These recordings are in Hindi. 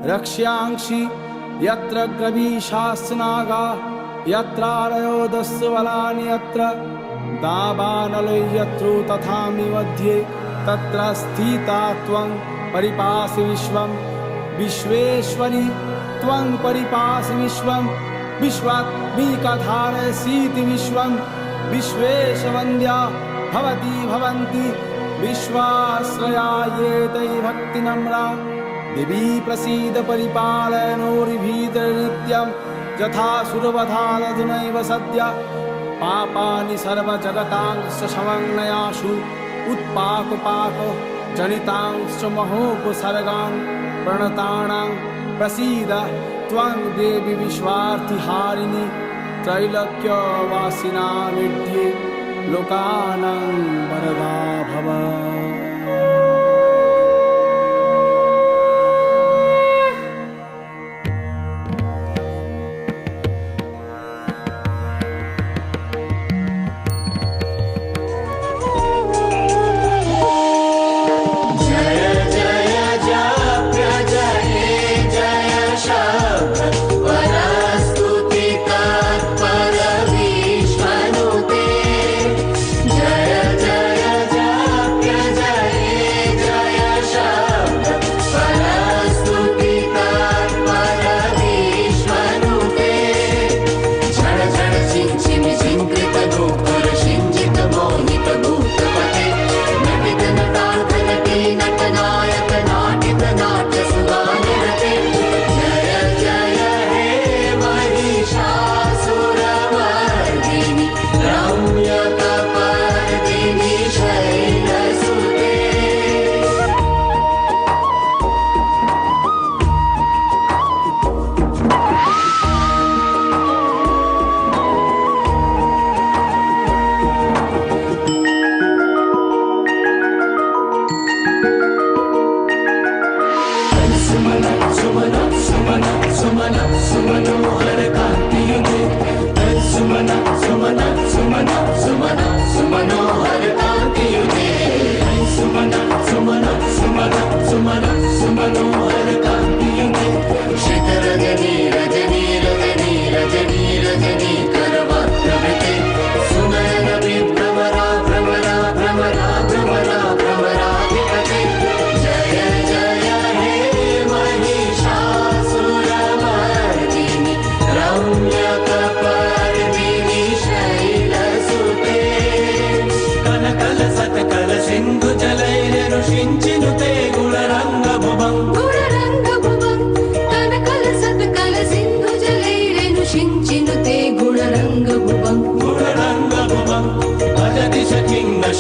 रक्ष्यांसि यत्र गवीशास्नागा यत्रारयो दस्वलानि यत्र दावानलो यत्र तथामि मध्ये तत्र स्थिता त्वं परिपासि विश्वं विश्वेश्वरी त्वं परिपासि विश्वं विश्वात्मिकधारयसीति विश्वं विश्वेशवन्द्या भवती भवन्ति विश्वाश्रया ये तै भक्तिनम्रा देवी प्रसीद परिपालयनोर्भीतनित्यं यथा सुरवधानधुनैव सद्य पापानि सर्वजगतांश्च समन्वयासु उत्पाकपाक जनितांश्च महोपसर्गान् प्रणतानां प्रसीद त्वं देवी विश्वार्थिहारिणि त्रैलोक्यवासिनामिड्ये लोकानां वरदा भव।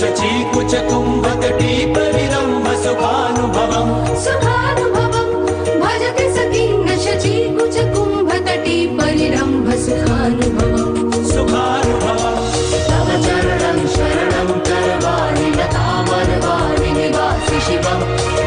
शचीकुचकुम्भतटी परिरम्भ सुखानुभवम् भजति सखिं न शचीकुचकुम्भतटी परिरम्भ सुखानुभवम् तव चरणं शरणं करवाणि लतामरवाणि निवासि शिवम्